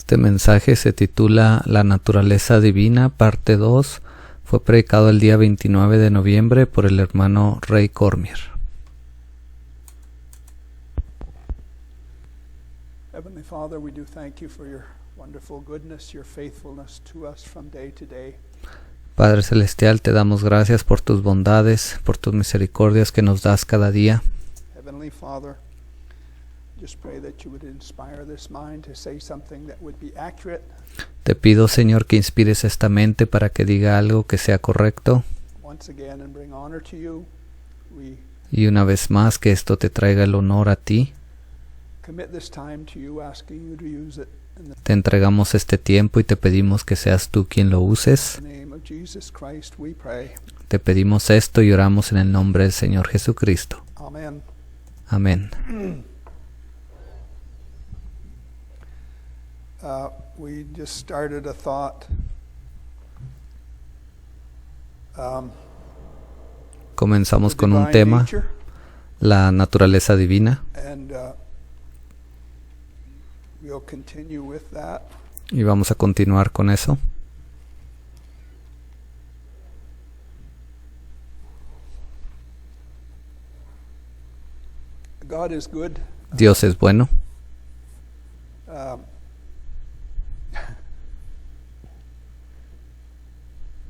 Este mensaje se titula La naturaleza divina, parte 2. Fue predicado el día 29 de noviembre por el hermano Ray Cormier. Heavenly Father, we do thank you for your wonderful goodness, your faithfulness to us from day to day. Padre Celestial, te damos gracias por tus bondades, por tus misericordias que nos das cada día. Heavenly Father, just pray that you would inspire this mind to say something that would be accurate. Te pido, Señor, que inspires esta mente para que diga algo que sea correcto. Once again, and bring honor to you. We Y una vez más, que esto te traiga el honor a ti. commit this time to you, asking you to use it in the Te entregamos este tiempo y te pedimos que seas tú quien lo uses. name of Jesus Christ, we pray. Te pedimos esto y oramos en el nombre del Señor Jesucristo. Amen. Amén. We just started a thought. Comenzamos The con un divine tema, nature, la naturaleza divina, and we'll continue with that. y vamos a continuar con eso. God is good. Dios es bueno. Um,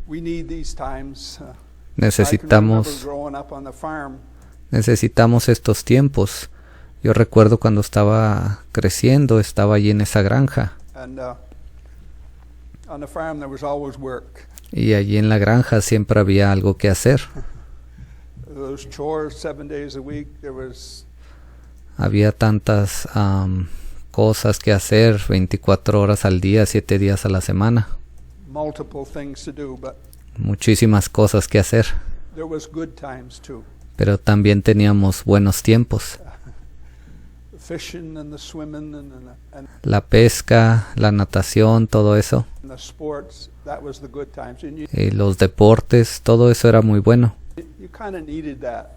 we need these times. I can remember Necesitamos growing up on the farm. estos tiempos. Yo recuerdo cuando estaba creciendo, estaba allí en esa granja, And on the farm there was always work. y allí en la granja siempre había algo que hacer. Those chores 7 days a week. There was Había tantas cosas que hacer, 24 horas al día, 7 días a la semana. multiple things to do, but Muchísimas cosas que hacer, there was good times too. pero también teníamos buenos tiempos. The fishing and the swimming and La pesca, la natación, todo eso, the sports, that was the good times. And y los deportes, todo eso era muy bueno. you kind of needed that.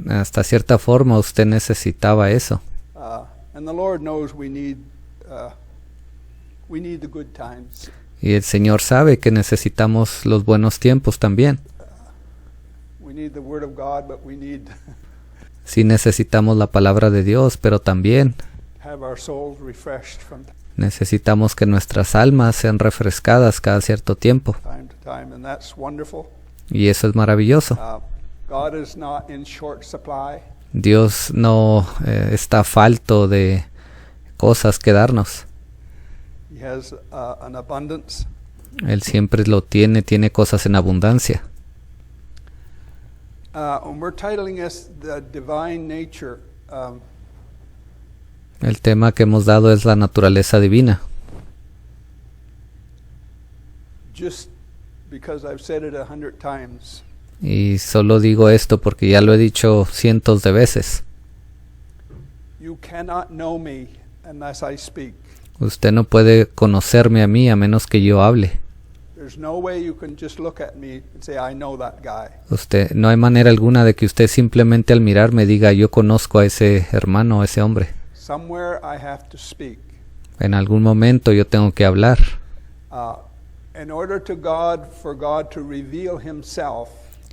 Hasta cierta forma usted necesitaba eso. And the Lord knows we need the good times. Y el Señor sabe que necesitamos los buenos tiempos también. We need the Word of God, but we need Sí necesitamos la palabra de Dios, pero también to have our souls refreshed from necesitamos que nuestras almas sean refrescadas cada cierto tiempo. time to time, and that's wonderful. Y eso es maravilloso. God is not in short supply. Dios no está falto de cosas que darnos. He has an abundance. Él siempre lo tiene cosas en abundancia. And we're titling this The Divine Nature. El tema que hemos dado es la naturaleza divina. Just because I've said it 100 times, Y solo digo esto porque ya lo he dicho cientos de veces. you cannot know me unless I speak. Usted no puede conocerme a mí a menos que yo hable. There's no way you can just look at me and say, I know that guy. No hay manera alguna de que usted simplemente al mirarme diga yo conozco a ese hermano, a ese hombre. Somewhere I have to speak. En algún momento yo tengo que hablar. In order for God to reveal himself,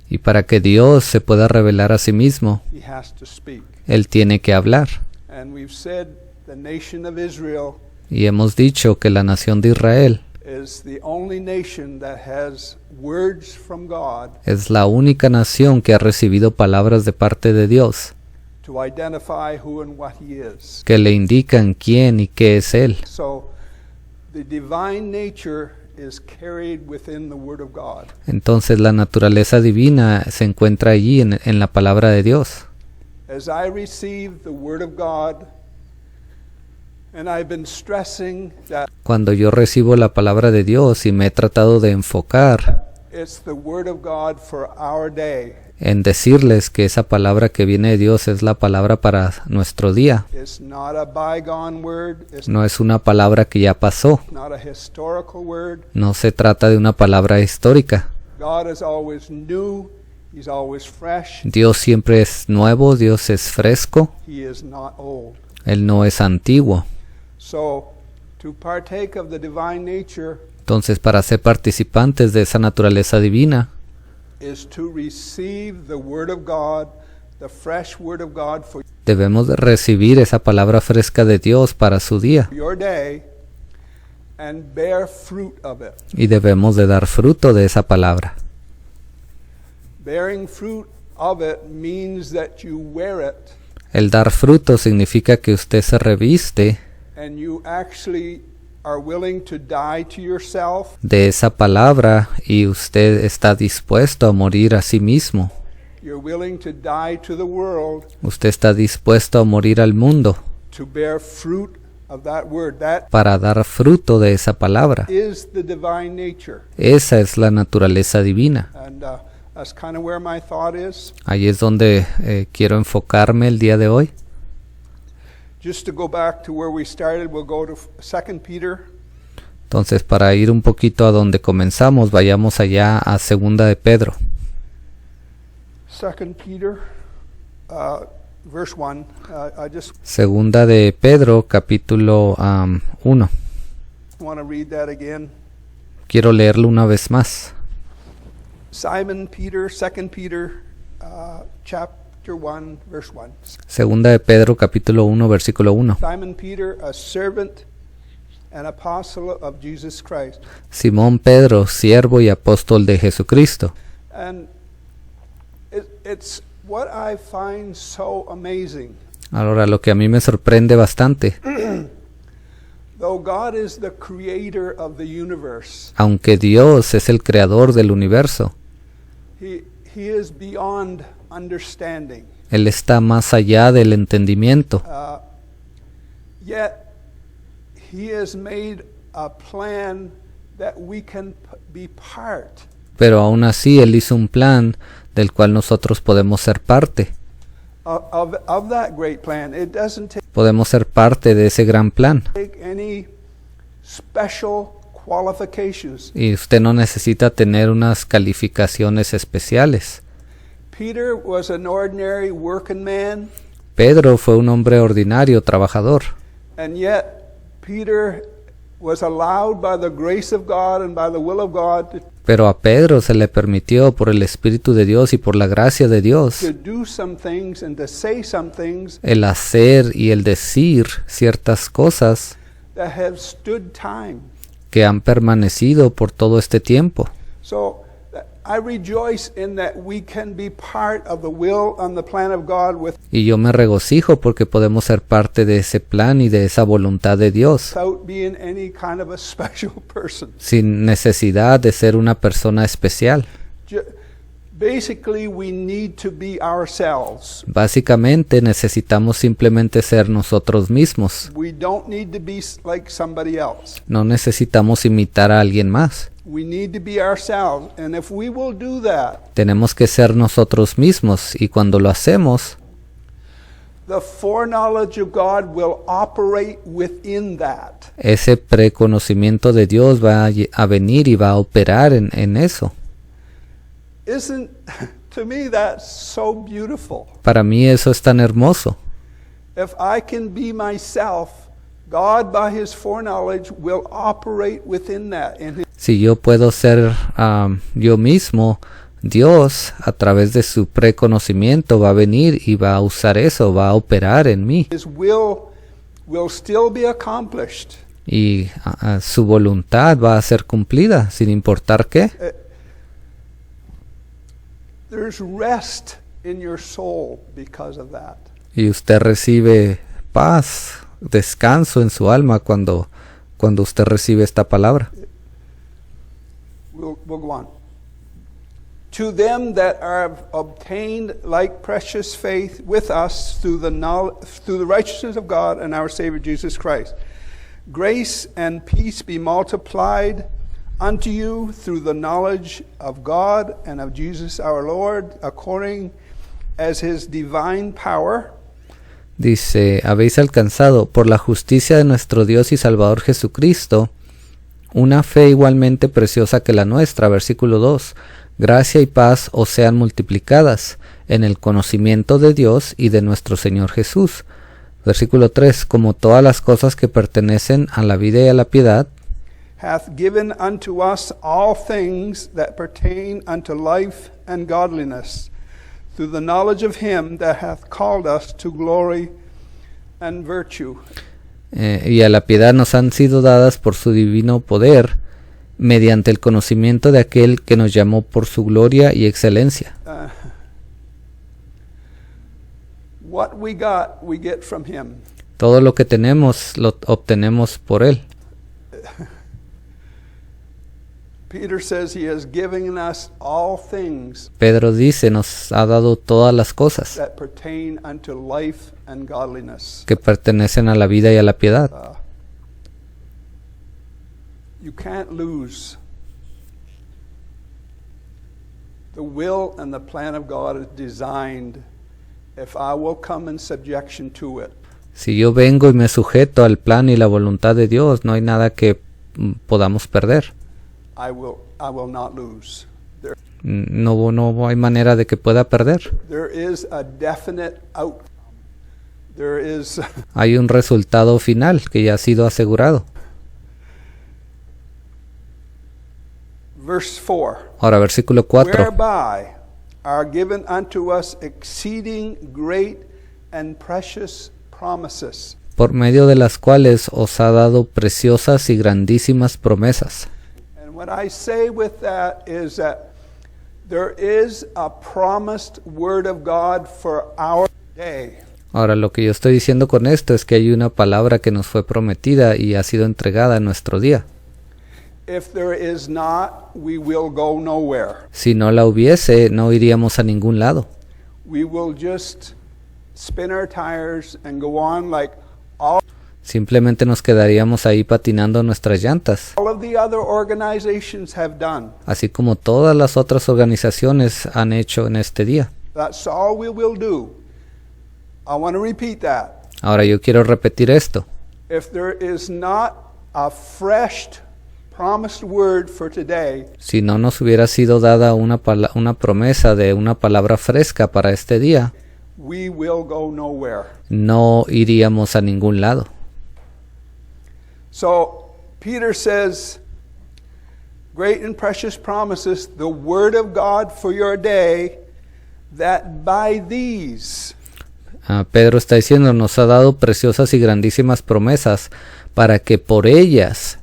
Y para que Dios se pueda revelar a sí mismo, he has to speak. Él tiene que hablar. And we've said the nation of Israel Y hemos dicho que la nación de Israel is the only nation that has words from God es la única nación que ha recibido palabras de parte de Dios to identify who and what he is. que le indican quién y qué es Él. So the divine nature is carried within the Word of God. Entonces la naturaleza divina se encuentra allí en la palabra de Dios. As I receive the Word of God, and I've been stressing that Cuando yo recibo la palabra de Dios y me he tratado de enfocar it's the Word of God for our day. en decirles que esa palabra que viene de Dios es la palabra para nuestro día. It's not a bygone word. It's No es una palabra que ya pasó. not a historical word. No se trata de una palabra histórica. God is always new. He's always fresh. Dios siempre es nuevo, Dios es fresco, He is not old. Él no es antiguo. So To partake of the divine nature Entonces, para ser participantes de esa naturaleza divina, is to receive the Word of God, the fresh Word of God for debemos de recibir esa palabra fresca de Dios para su día your day and bear fruit of it. y debemos de dar fruto de esa palabra. Bearing fruit of it means that you wear it El dar fruto significa que usted se reviste and you actually are willing to die to yourself de esa palabra y usted está dispuesto a morir a sí mismo. You're willing to die to the world Usted está dispuesto a morir al mundo to bear fruit of that word. That para dar fruto de esa palabra. is the divine nature. Esa es la naturaleza divina. And that's kind of where my thought is. Ahí es donde quiero enfocarme el día de hoy. Just to go back to where we started, we'll go to 2 Peter. Entonces, para ir un poquito a donde comenzamos, vayamos allá a Segunda de Pedro. 2 Peter, verse 1. I just Segunda de Pedro, capítulo 1. want to read that again. Quiero leerlo una vez más. Simon Peter, 2 Peter, chapter 1, verse 1. Segunda de Pedro, capítulo 1, versículo 1. Simon Peter, a servant and apostle of Jesus Christ. Simón Pedro, siervo y apóstol de Jesucristo. And it's what I find so amazing. Ahora, lo que a mí me sorprende bastante, Though God is the creator of the universe, aunque Dios es el creador del universo, He is beyond understanding. Él está más allá del entendimiento. Yet He has made a plan that we can be part. Pero aún así Él hizo un plan del cual nosotros podemos ser parte. Of that great plan. It doesn't Podemos ser parte de ese gran plan. take any special qualifications. Y usted no necesita tener unas calificaciones especiales. Peter was an ordinary working man, Pedro fue un hombre ordinario, trabajador. and yet Peter was allowed by the grace of God and by the will of God Pero a Pedro se le permitió por el Espíritu de Dios y por la gracia de Dios to do some things and to say some things el hacer y el decir ciertas cosas that have stood time. que han permanecido por todo este tiempo. So I rejoice in that we can be part of the will and the plan of God Y yo me regocijo porque podemos ser parte de ese plan y de esa voluntad de Dios, without being any kind of a special person. sin necesidad de ser una persona especial. Basically, we need to be ourselves. Básicamente necesitamos simplemente ser nosotros mismos. We don't need to be like somebody else. No necesitamos imitar a alguien más. We need to be ourselves. And if we will do that, Tenemos que ser nosotros mismos y cuando lo hacemos, the foreknowledge of God will operate within that. ese preconocimiento de Dios va a venir y va a operar en eso. Isn't, to me, that's so beautiful. Para mí eso es tan hermoso. If I can be myself, God, by His foreknowledge, will operate within that. Si yo puedo ser yo mismo, Dios, a través de su preconocimiento, va a venir y va a usar eso, va a operar en mí. His will still be accomplished. Y su voluntad va a ser cumplida, sin importar qué. There's rest in your soul because of that. Y usted recibe paz, descanso en su alma cuando usted recibe esta palabra. We'll go on. To them that are obtained like precious faith with us through the righteousness of God and our Savior Jesus Christ, grace and peace be multiplied unto you through the knowledge of God and of Jesus our Lord, according as His divine power. Dice, habéis alcanzado por la justicia de nuestro Dios y Salvador Jesucristo una fe igualmente preciosa que la nuestra. Versículo 2. Gracia y paz os sean multiplicadas en el conocimiento de Dios y de nuestro Señor Jesús, Versículo 3. Como todas las cosas que pertenecen a la vida y a la piedad, hath given unto us all things that pertain unto life and godliness, through the knowledge of him that hath called us to glory and virtue. Y a la piedad nos han sido dadas por su divino poder, mediante el conocimiento de aquel que nos llamó por su gloria y excelencia. What we get from him. Todo lo que tenemos lo obtenemos por él. Peter says he has given us all things Pedro dice, nos ha dado todas las cosas that pertain unto life and godliness. que pertenecen a la vida y a la piedad. You can't lose. The will and the plan of God is designed if I will come in subjection to it. Si yo vengo y me sujeto al plan y la voluntad de Dios, no hay nada que podamos perder. I will not lose. No hay manera de que pueda perder. There is a definite outcome. There is Hay un resultado final que ya ha sido asegurado. verse 4. Ahora, versículo 4. Whereby are given unto us exceeding great and precious promises. Por medio de las cuales os ha dado preciosas y grandísimas promesas. And what I say with that is that there is a promised word of God for our day. Ahora, lo que yo estoy diciendo con esto es que hay una palabra que nos fue prometida y ha sido entregada en nuestro día. If there is not, we will go nowhere. Si no la hubiese, no iríamos a ningún lado. We will just spin our tires and go on like all Simplemente nos quedaríamos ahí patinando nuestras llantas, of the other organizations have done. así como todas las otras organizaciones han hecho en este día. That's all we will do. I want to repeat that. Ahora yo quiero repetir esto. If there is not a fresh promised word for today, Si no nos hubiera sido dada una promesa de una palabra fresca para este día, we will go nowhere. no iríamos a ningún lado. So Peter says, great and precious promises, the word of God for your day, that by these Pedro está diciendo, nos ha dado preciosas y grandísimas promesas para que por ellas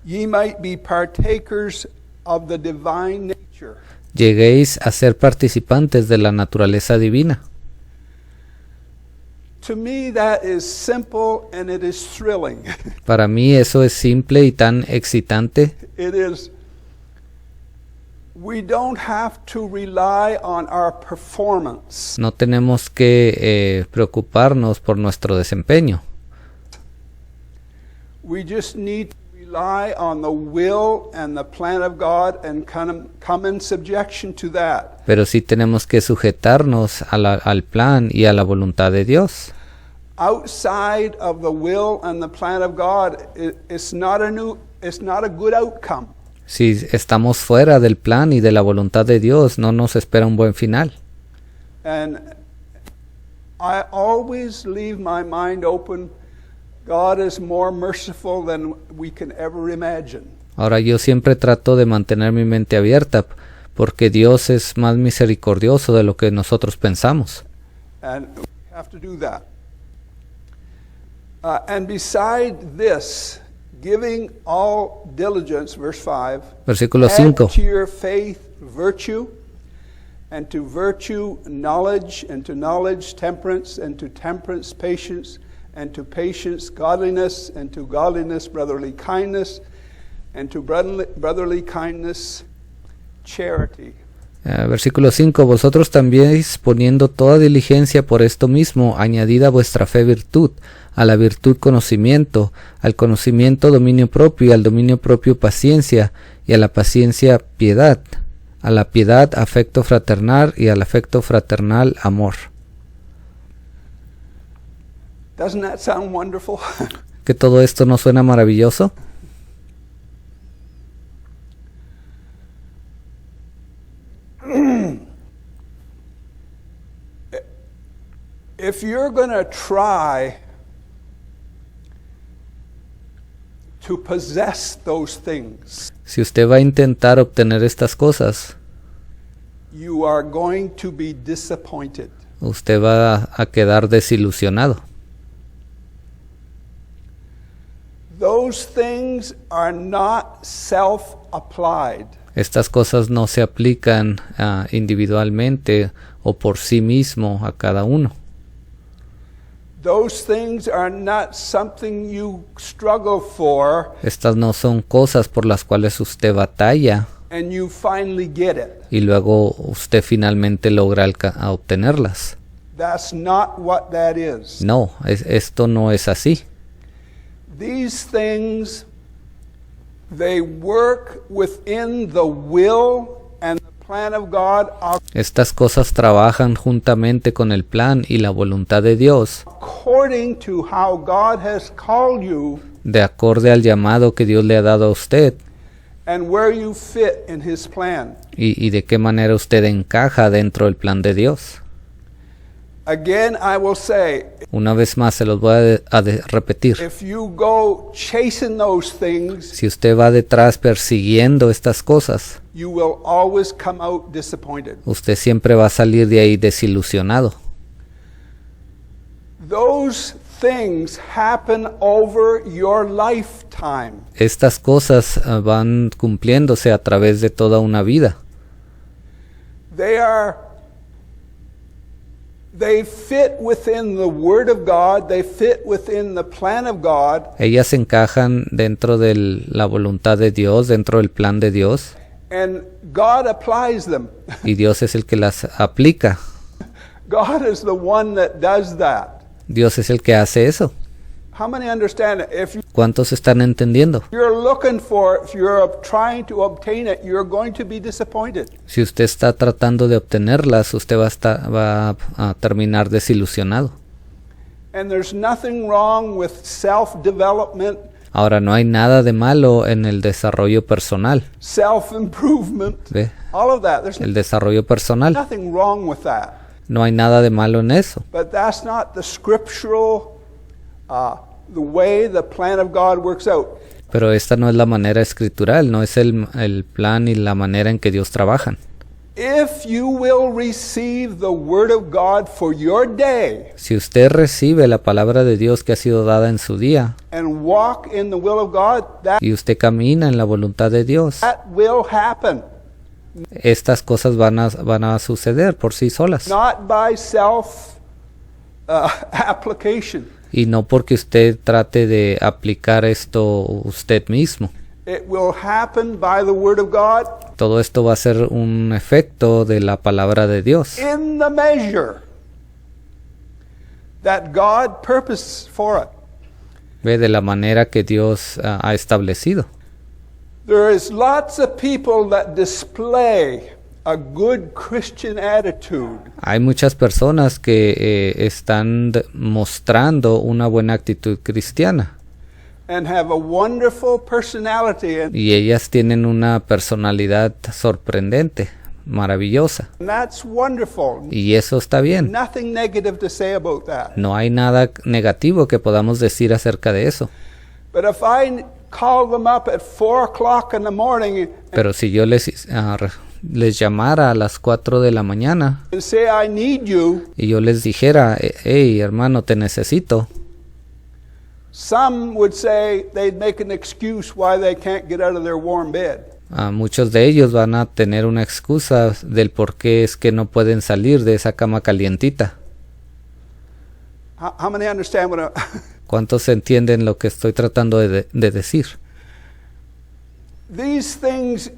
ye might be partakers of the divine nature. lleguéis a ser participantes de la naturaleza divina. To me, that is simple and it is thrilling. Para mí eso es simple y tan excitante. It is. We don't have to rely on our performance. No tenemos que preocuparnos por nuestro desempeño. We just need to rely on the will and the plan of God and come in subjection to that. Pero sí tenemos que sujetarnos al plan y a la voluntad de Dios. Outside of the will and the plan of God, it's not a good outcome. Si estamos fuera del plan y de la voluntad de Dios, no nos espera un buen final. And I always leave my mind open. God is more merciful than we can ever imagine. Ahora yo siempre trato de mantener mi mente abierta porque Dios es más misericordioso de lo que nosotros pensamos. And we have to do that. And beside this, giving all diligence, verse 5, Versículo add 5. to your faith virtue, and to virtue knowledge, and to knowledge temperance, and to temperance patience, and to patience godliness, and to godliness brotherly kindness, and to brotherly kindness charity. Versículo 5. Vosotros también poniendo toda diligencia por esto mismo, añadida a vuestra fe virtud, a la virtud conocimiento, al conocimiento dominio propio, y al dominio propio paciencia, y a la paciencia piedad, a la piedad afecto fraternal, y al afecto fraternal amor. Doesn't that sound wonderful? ¿Que todo esto no suena maravilloso? if you're going to try to possess those things, Si usted va a intentar obtener estas cosas, you are going to be disappointed. usted va a quedar desilusionado. Those things are not self-applied. Estas cosas no se aplican individualmente o por sí mismo a cada uno. Those things are not something you struggle for Estas no son cosas por las cuales usted batalla and you finally get it. y luego usted finalmente logra obtenerlas. That's not what that is. No, esto no es así. These things, they work within the will and the plan of God Estas cosas trabajan juntamente con el plan y la voluntad de Dios, according to how God has called you de acorde al llamado que Dios le ha dado a usted and where you fit in His plan. y de qué manera usted encaja dentro del plan de Dios. Again, I will say, Una vez más se los voy a repetir. if you go chasing those things, Si usted va detrás persiguiendo estas cosas, you will always come out disappointed. usted siempre va a salir de ahí desilusionado. Those things happen over your lifetime. Estas cosas van cumpliéndose a través de toda una vida. They fit within the Word of God, they fit within the plan of God, Ellas encajan dentro de la voluntad de Dios, dentro del plan de Dios, and God applies them. y Dios es el que las aplica. God is the one that does that. Dios es el que hace eso. How many understand it? If ¿Cuántos están entendiendo? you're looking for it, if you're trying to obtain it, you're going to be disappointed. Si usted está tratando de obtenerlas, usted va a terminar desilusionado. And there's nothing wrong with self-development, Ahora, no hay nada de malo en el desarrollo personal. self-improvement, ¿Ve? all of that. There's El desarrollo personal. nothing wrong with that. No hay nada de malo en eso. But that's not the scriptural, the way the plan of God works out. Pero esta no es la manera escritural, no es el plan y la manera en que Dios trabaja. If you will receive the word of God for your day Si usted recibe la palabra de Dios que ha sido dada en su día and walk in the will of God, that y usted camina en la voluntad de Dios, will happen. estas cosas van a suceder por sí solas. Not by self application. Y no porque usted trate de aplicar esto usted mismo. It will happen by the word of God Todo esto va a ser un efecto de la palabra de Dios, in the measure that God purposed for it. ve, de la manera que Dios ha establecido. There is lots of people that display a good Christian attitude, Hay muchas personas que están mostrando una buena actitud cristiana and have a wonderful personality, and y ellas tienen una personalidad sorprendente, maravillosa, that's wonderful. y eso está bien. Nothing negative to say about that. No hay nada negativo que podamos decir acerca de eso. But if I call them up at 4 o'clock in the morning Pero si yo les llamara a las 4 de la mañana and say, I need you, y yo les dijera, hey hermano, te necesito, some would say they'd make an excuse why they can't get out of their warm bed. muchos de ellos van a tener una excusa del por qué es que no pueden salir de esa cama calientita. How many understand what ¿Cuántos entienden lo que estoy tratando de decir? These things,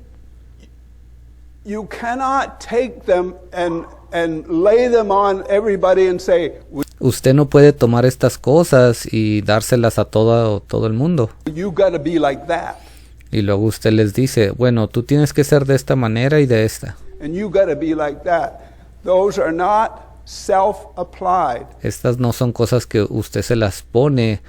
you cannot take them and lay them on everybody and say, Usted no puede tomar estas cosas y dárselas a todo el mundo. you got to be like that, Y luego usted les dice, bueno, tú tienes que ser de esta manera y de esta. and you got to be like that. Those are not self-applied. Estas no son cosas que usted se las pone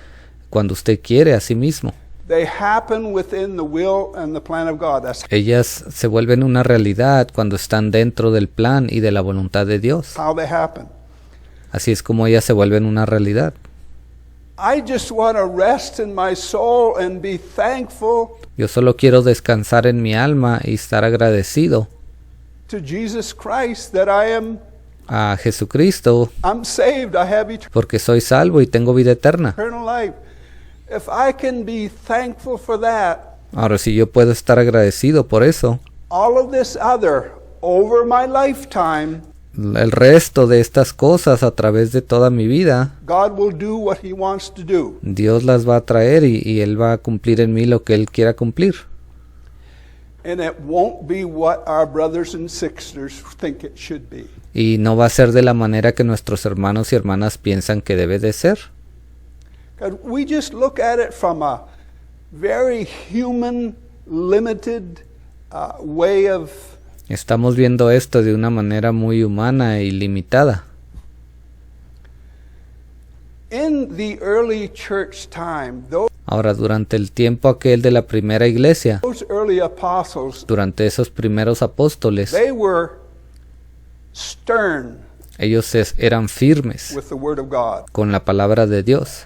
cuando usted quiere a sí mismo. They happen within the will and the plan of God. That's Ellas se vuelven una realidad cuando están dentro del plan y de la voluntad de Dios. how they happen. Así es como ellas se vuelven una realidad. I just want to rest in my soul and be thankful Yo solo quiero descansar en mi alma y estar agradecido to Jesus Christ that a Jesucristo I'm saved, I have porque soy salvo y tengo vida eterna. eternal life. If I can be thankful for that, Ahora, si yo puedo estar agradecido por eso, all of this other over my lifetime, el resto de estas cosas a través de toda mi vida, God will do what He wants to do. Dios las va a traer y Él va a cumplir en mí lo que Él quiera cumplir. And it won't be what our brothers and sisters think it should be. Y no va a ser de la manera que nuestros hermanos y hermanas piensan que debe de ser. 'Cause we just look at it from a very human, limited way of Estamos viendo esto de una manera muy humana y limitada. in the early church time. Ahora, durante el tiempo aquel de la primera iglesia, Those early apostles, durante esos primeros apóstoles, they were stern ellos eran firmes with the Word of God. con la palabra de Dios.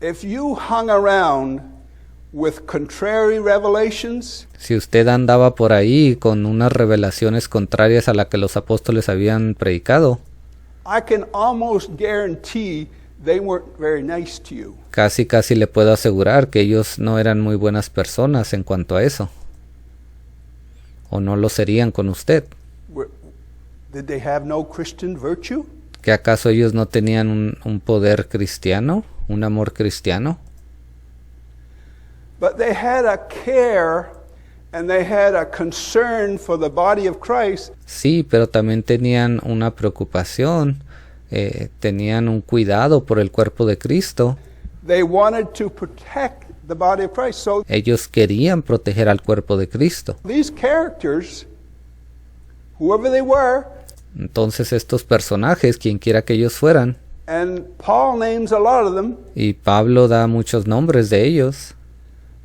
If you hung around with contrary revelations, Si usted andaba por ahí con unas revelaciones contrarias a la que los apóstoles habían predicado, I can almost guarantee they weren't very nice to you. casi le puedo asegurar que ellos no eran muy buenas personas en cuanto a eso. O no lo serían con usted. Did they have no Christian virtue? ¿Que acaso ellos no tenían un poder cristiano, un amor cristiano? But they had a care and they had a concern for the body of Christ. Sí, pero también tenían una preocupación, tenían un cuidado por el cuerpo de Cristo. They wanted to protect the body of Christ. So Ellos querían proteger al cuerpo de Cristo. these characters, whoever they were, Entonces estos personajes, quien quiera que ellos fueran, and Paul names a lot of them, y Pablo da muchos nombres de ellos,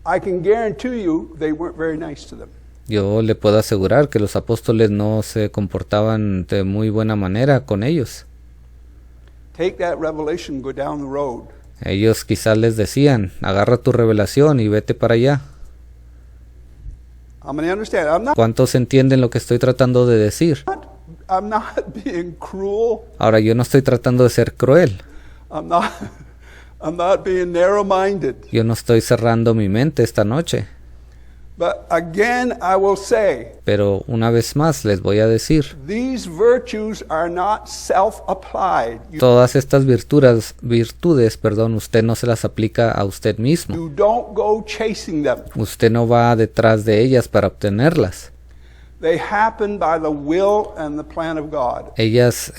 I can guarantee you they weren't very nice to them. yo le puedo asegurar que los apóstoles no se comportaban de muy buena manera con ellos. Take that revelation, go down the road. Ellos quizás les decían, agarra tu revelación y vete para allá. How many understand? ¿Cuántos entienden lo que estoy tratando de decir? I'm not being cruel. Ahora, yo no estoy tratando de ser cruel. I'm not being narrow-minded. Yo no estoy cerrando mi mente esta noche. But again, I will say, Pero una vez más les voy a decir, these virtues are not self-applied. todas estas virtudes, usted no se las aplica a usted mismo. You don't go chasing them. Usted no va detrás de ellas para obtenerlas. They happen by the will and the plan of God. Ellas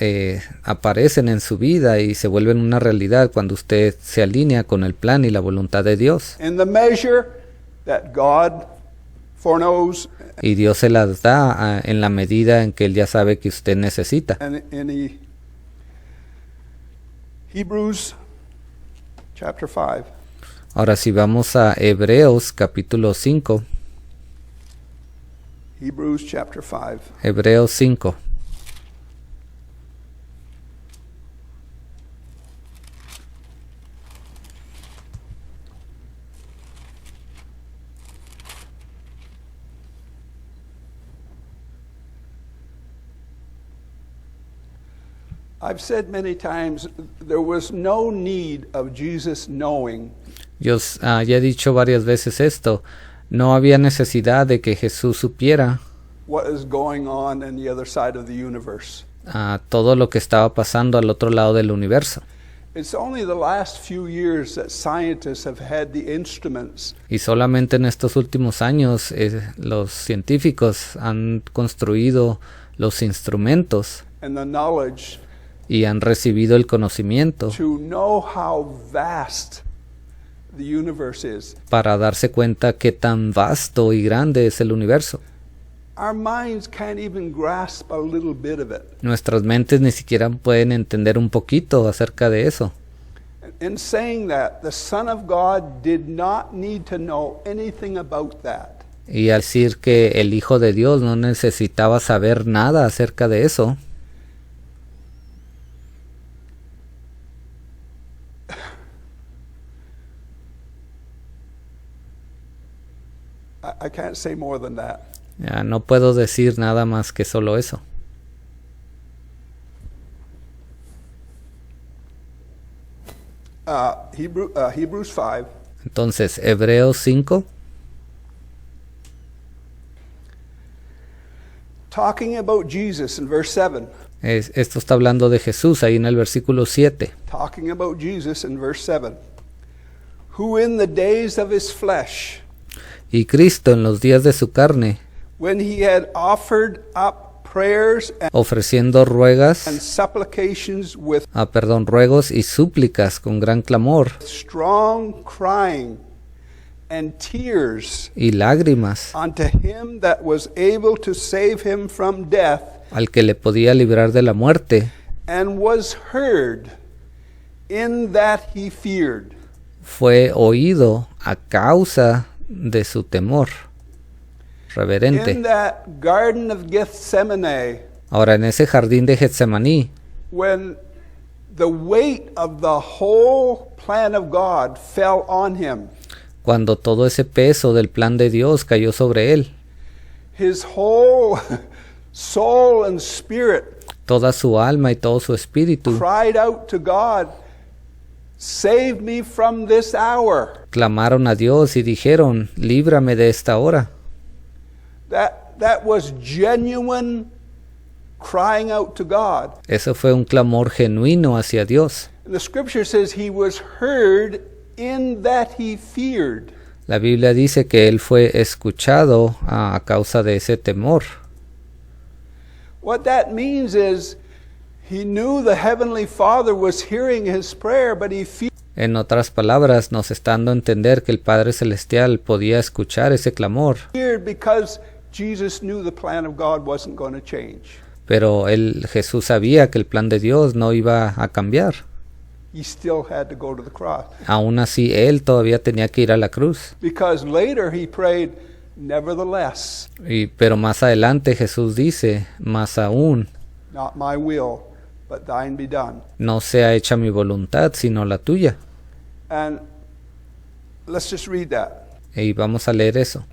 aparecen en su vida y se vuelven una realidad cuando usted se alinea con el plan y la voluntad de Dios. In the measure that God foreknows, Y Dios se las da en la medida en que Él ya sabe que usted necesita. and in Hebrews chapter 5, Ahora, si vamos a Hebreos capítulo 5, Hebrews chapter 5. Hebreos 5. I've said many times there was no need of Jesus knowing Yo ya he dicho varias veces esto. No había necesidad de que Jesús supiera what is going on the other side of the universe. todo lo que estaba pasando al otro lado del universo. It's only the last few years that scientists have had the instruments Y solamente en estos últimos años los científicos han construido los instrumentos and the knowledge y han recibido el conocimiento to know how vast the universe is. para darse cuenta qué tan vasto y grande es el universo. Our minds can't even grasp a little bit of it. Nuestras mentes ni siquiera pueden entender un poquito acerca de eso. In saying that, the Son of God did not need to know anything about that. Y al decir que el Hijo de Dios no necesitaba saber nada acerca de eso, I can't say more than that. Ya, no puedo decir nada más que solo eso. Hebrews 5. Entonces, Hebreos 5, Talking about Jesus in verse 7. esto está hablando de Jesús ahí en el versículo 7. Talking about Jesus in verse 7. Who in the days of his flesh, Y Cristo en los días de su carne, when he had offered up prayers ofreciendo and ruegos y súplicas con gran clamor strong crying and tears y lágrimas unto him that was able to save him from death, al que le podía librar de la muerte, and was heard in that he feared. fue oído a causa de su temor reverente. In that garden of Gethsemane, Ahora, en ese jardín de Getsemaní, when the weight of the whole plan of God fell on him, cuando todo ese peso del plan de Dios cayó sobre él, his whole soul and spirit toda su alma y todo su espíritu cried out to God, save me from this hour. clamaron a Dios y dijeron, líbrame de esta hora. That was genuine crying out to God. Eso fue un clamor genuino hacia Dios. And the scripture says he was heard in that he feared. La Biblia dice que él fue escuchado a causa de ese temor. What that means is he knew the Heavenly Father was hearing his prayer, but he feared. En otras palabras, nos está dando a entender que el Padre Celestial podía escuchar ese clamor, Because Jesus knew the plan of God wasn't going to change. pero Jesús sabía que el plan de Dios no iba a cambiar. He still had to go to the cross. Aún así, él todavía tenía que ir a la cruz. Because later he prayed, nevertheless, Pero más adelante Jesús dice, más aún, not my will, but thine be done. no sea hecha mi voluntad, sino la tuya. And let's just read that. Y vamos a leer eso.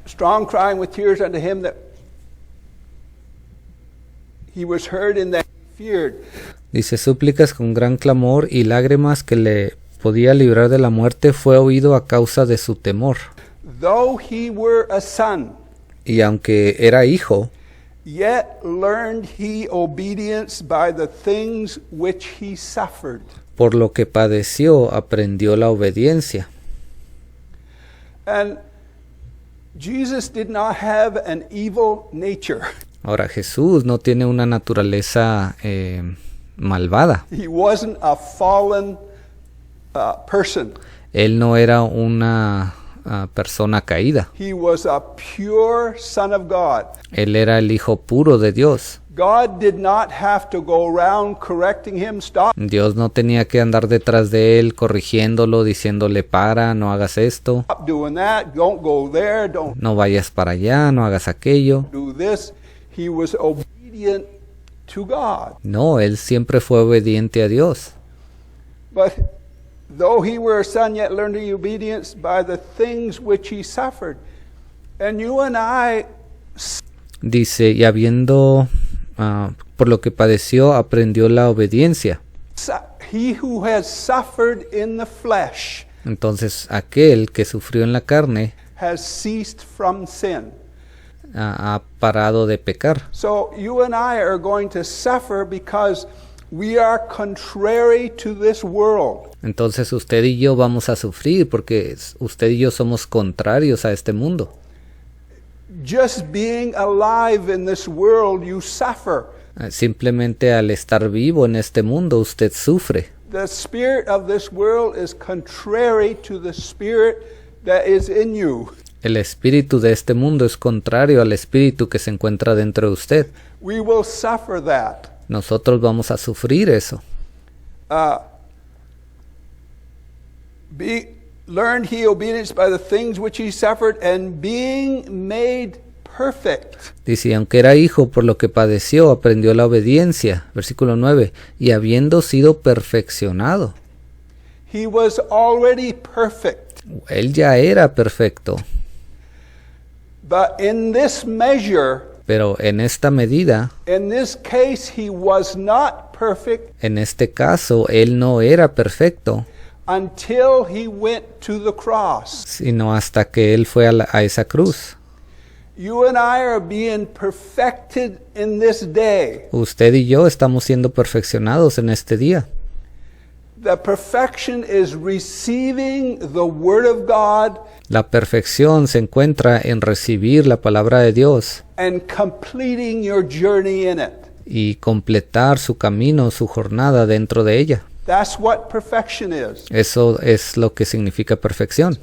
Strong crying with tears unto him that he was heard in that he feared. Dice, súplicas con gran clamor y lágrimas que le podía librar de la muerte, fue oído a causa de su temor. Though he were a son, Y aunque era hijo, yet learned he obedience by the things which he suffered. por lo que padeció, aprendió la obediencia. And Jesus did not have an evil nature. Ahora, Jesús no tiene una naturaleza malvada. He wasn't a fallen person. Él no era una persona caída. He was a pure son of God. Él era el hijo puro de Dios. God did not have to go around correcting him. Stop Dios no tenía que andar detrás de él corrigiéndolo, diciéndole no hagas esto, doing that. Don't go there. Don't no vayas para allá, no hagas aquello. do this. He was obedient to God. No, él siempre fue obediente a Dios. But though he were a son, yet learned the obedience by the things which he suffered. And you and I, Dice, y habiendo, por lo que padeció, aprendió la obediencia. he who has suffered in the flesh Entonces, aquel que sufrió en la carne has ceased from sin. ha parado de pecar. So you and I are going to suffer because we are contrary to this world. Entonces, usted y yo vamos a sufrir porque usted y yo somos contrarios a este mundo. Just being alive in this world, you suffer. Simplemente al estar vivo en este mundo, usted sufre. The spirit of this world is contrary to the spirit that is in you. El espíritu de este mundo es contrario al espíritu que se encuentra dentro de usted. We will suffer that. Nosotros vamos a sufrir eso. Learned he obedience by the things which he suffered, and being made perfect. Dice, aunque era hijo, por lo que padeció, aprendió la obediencia. Versículo 9. Y habiendo sido perfeccionado. He was already perfect. Él ya era perfecto, But in this measure, pero en esta medida, in this case, he was not perfect en este caso, Él no era perfecto, until he went to the cross. sino hasta que Él fue a esa cruz. You and I are being perfected in this day. Usted y yo estamos siendo perfeccionados en este día. The perfection is receiving the Word of God La perfección se encuentra en recibir la palabra de Dios and completing your journey in it. y completar su camino, su jornada dentro de ella. That's what perfection is. Eso es lo que significa perfección.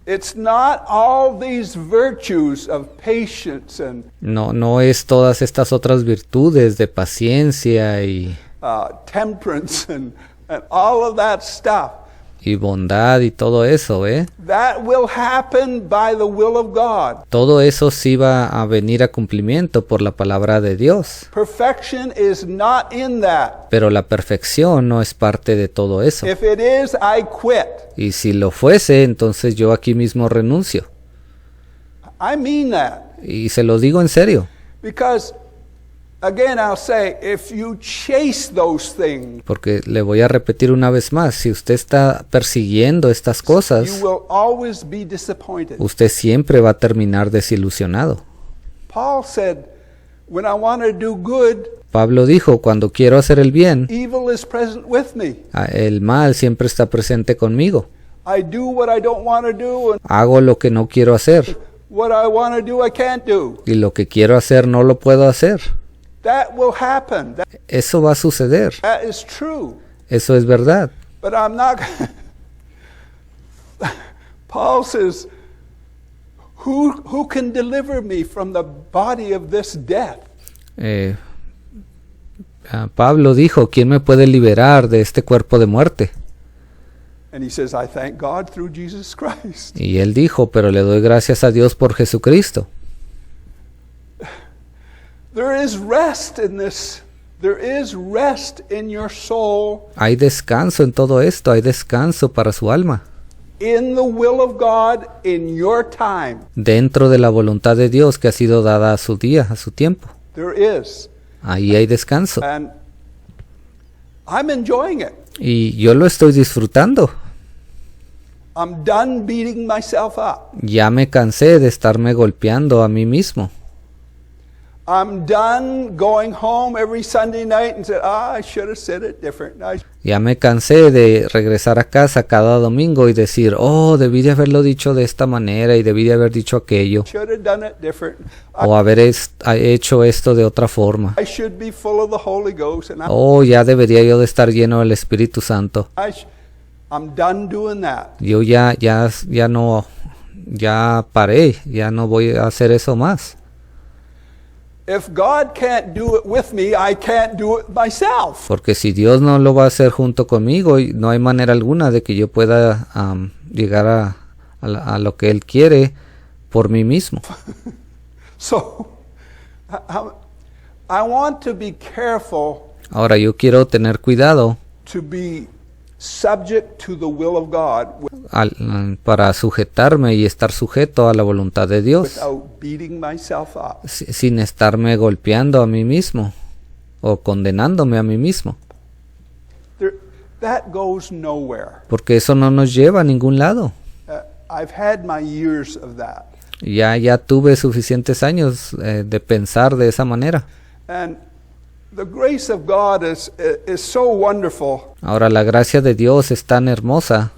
It's not all these virtues of patience and No es todas estas otras virtudes de paciencia temperance and all of that stuff. y bondad y todo eso, ¿eh? That will happen by the will of God. Todo eso sí va a venir a cumplimiento por la palabra de Dios. Perfection is not in that. Pero la perfección no es parte de todo eso. If it is, I quit. Y si lo fuese, entonces yo aquí mismo renuncio. I mean that. Y se lo digo en serio. Because, again, I'll say, if you chase those things, Porque le voy a repetir una vez más, si usted está persiguiendo estas you cosas, will always be disappointed. usted siempre va a terminar desilusionado. Paul said, when I want to do good, Pablo dijo, cuando quiero hacer el bien, evil is present with me. el mal siempre está presente conmigo. I do what I don't want to do, and Hago lo que no quiero hacer, what I want to do, I can't do. y lo que quiero hacer no lo puedo hacer. That will happen. Eso va a suceder, That is true. eso es verdad. But I'm not. Paul says, who can deliver me from the body of this death? Pablo dijo, ¿quién me puede liberar de este cuerpo de muerte? And he says, I thank God through Jesus Christ. Y él dijo, pero le doy gracias a Dios por Jesucristo. There is rest in this. There is rest in your soul, Hay descanso en todo esto, hay descanso para su alma. in the will of God, in your time. Dentro de la voluntad de Dios que ha sido dada a su día, a su tiempo. There is. Ahí hay descanso. And I'm enjoying it. Y yo lo estoy disfrutando. I'm done beating myself up. Ya me cansé de estarme golpeando a mí mismo. I'm done going home every Sunday night and said, I should have said it different. Ya me cansé de regresar a casa cada domingo y decir, oh, debí de haberlo dicho de esta manera y debí de haber dicho aquello. Should have done it different. O haber hecho esto de otra forma. I should be full of the Holy Ghost. And Oh, ya debería yo de estar lleno del Espíritu Santo. I'm done doing that. Yo ya paré, ya no voy a hacer eso más. If God can't do it with me, I can't do it myself. Porque si Dios no lo va a hacer junto conmigo, no hay manera alguna de que yo pueda llegar a lo que Él quiere por mí mismo. So, I want to be careful Ahora yo quiero tener cuidado to be subject to the will of God para sujetarme y estar sujeto a la voluntad de Dios, without beating myself up. sin estarme golpeando a mí mismo o condenándome a mí mismo. That goes nowhere. Porque eso no nos lleva a ningún lado. I've had my years of that. Ya tuve suficientes años de pensar de esa manera. And the grace of God is so wonderful. Ahora la gracia de Dios es tan hermosa.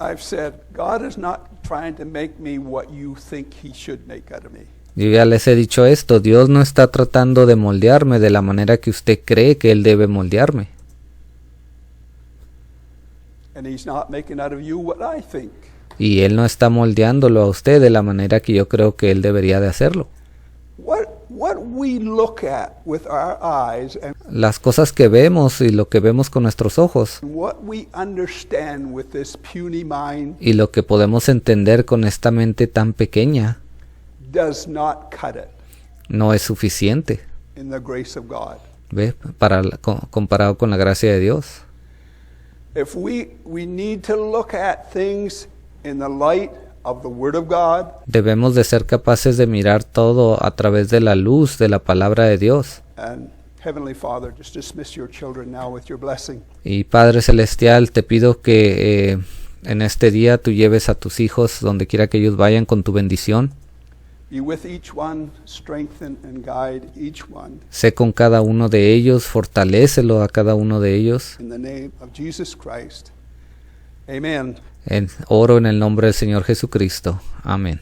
I've said, God is not trying to make me what you think He should make out of me. Yo ya les he dicho esto, Dios no está tratando de moldearme de la manera que usted cree que Él debe moldearme. And He's not making out of you what I think. Y Él no está moldeándolo a usted de la manera que yo creo que Él debería de hacerlo. What we look at with our eyes and Las cosas que vemos y lo que vemos con nuestros ojos what we understand with this puny mind y lo que podemos entender con esta mente tan pequeña does not cut it. no es suficiente. in the grace of God. ¿Ve? Comparado con la gracia de Dios. If we need to look at things in the light of the Word of God, debemos de ser capaces de mirar todo a través de la luz de la palabra de Dios. and Heavenly Father, just dismiss your children now with your blessing. Y Padre Celestial, te pido que en este día tú lleves a tus hijos donde quiera que ellos vayan con tu bendición. Be with each one, strengthen and guide each one. Sé con cada uno de ellos, fortalécelo a cada uno de ellos. In the name of Jesus Christ. Amen. Oro en el nombre del Señor Jesucristo. Amén.